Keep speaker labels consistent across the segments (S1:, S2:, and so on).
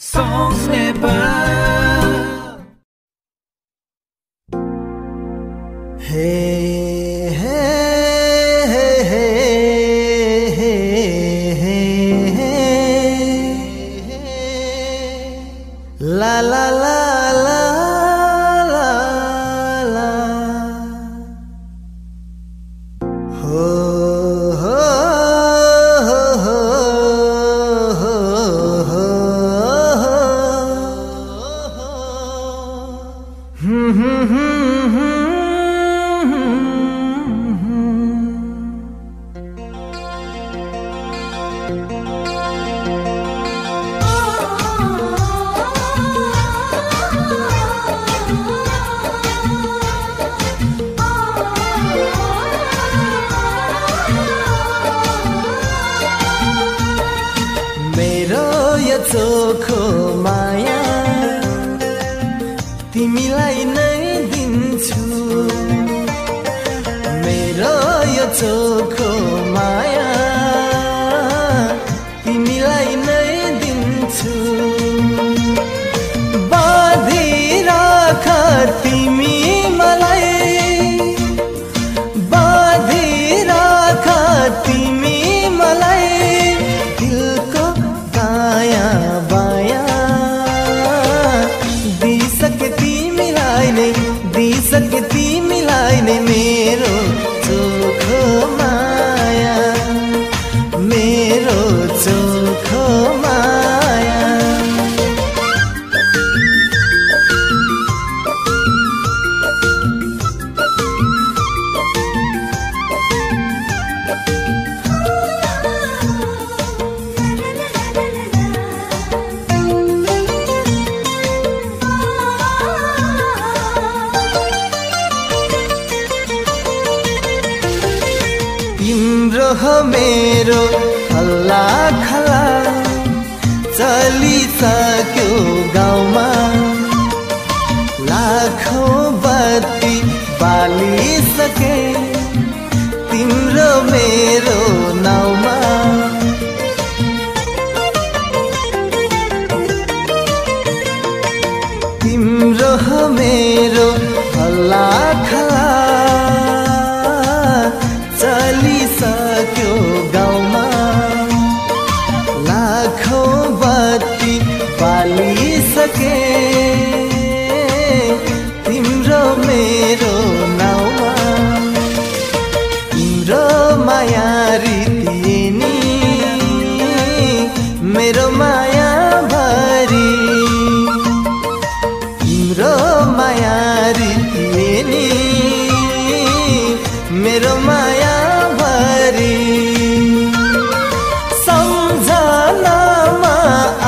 S1: Songs Nepal.
S2: Hey, hey, hey, hey, hey, hey, hey. La la la la la la. Ho ho ho ho ho ho. मेरो यो चोखो माया तिमीलाई नै दिन्छु मेरो यो चोखो माया तिमीलाई नै दिन्छु बाँधिराख तिमी मलाई बाँधिराख तिमी मलाई दिलको दाया बाया दिइसके तिमीलाई नै मेरो चोखो माया मेरो चोखो माया तिम्रो हो मेरो खल्ला खल्ला चलिसक्यो गाउँमा लाखौं बत्ती बालिसके तिम्रो मेरो नाउँमा तिम्रो हो मेरो खल्ला खल्ला चलिसक्यो गाउँमा लाखौं बत्ती बालिसके तिम्रो मेरो नाउँमा तिम्रो माया रीति नि मेरो माया भरी तिम्रो माया रीति नि मेरो माया भरी सम्झनामा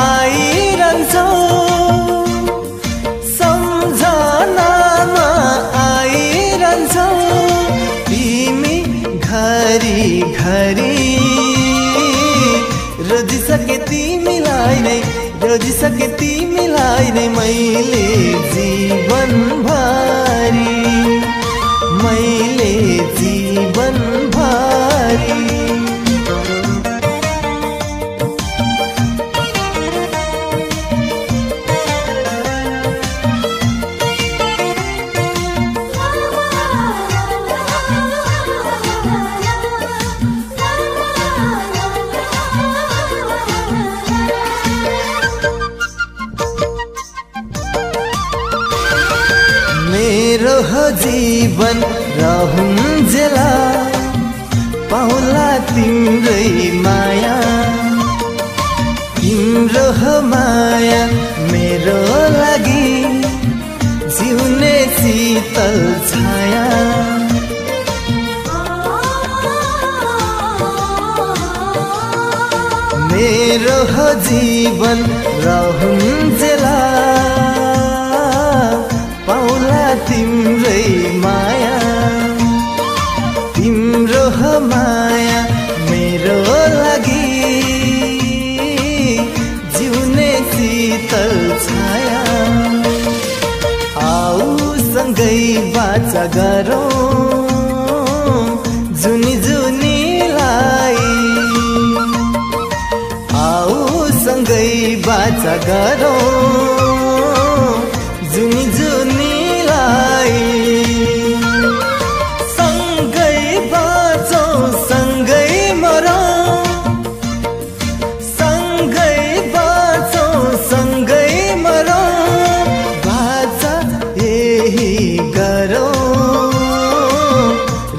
S2: आइरहन्छौ सम्झनामा आइरहन्छौ तिमी घरी घरी रोजिसके तिमीलाई नै मैले जीवन भरी मैले जीवन भरी मेरो हो जीवन रहून्जेला पाउला तिम्रै माया तिम्रो हो माया मेरो लागि जिउने शीतल छाया मेरो हो जीवन रहून्जेला पाउला तिम्रै माया तिम्रो हो माया मेरो लागि जिउने शीतल छाया आऊ सँगै बाचा गरौँ जुनी जुनीलाई आऊ सँगै बाचा गरौँ जुनी जुनीलाई सँगै बाँचौँ सँगै मरौँ सँगै बाँचौँ सँगै मरौँ बाचा यही गरौँ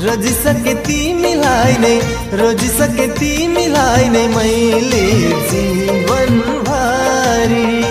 S2: रोजिसके तिमीलाई नै रोजिसके तिमीलाई नै मैले जीवन भरि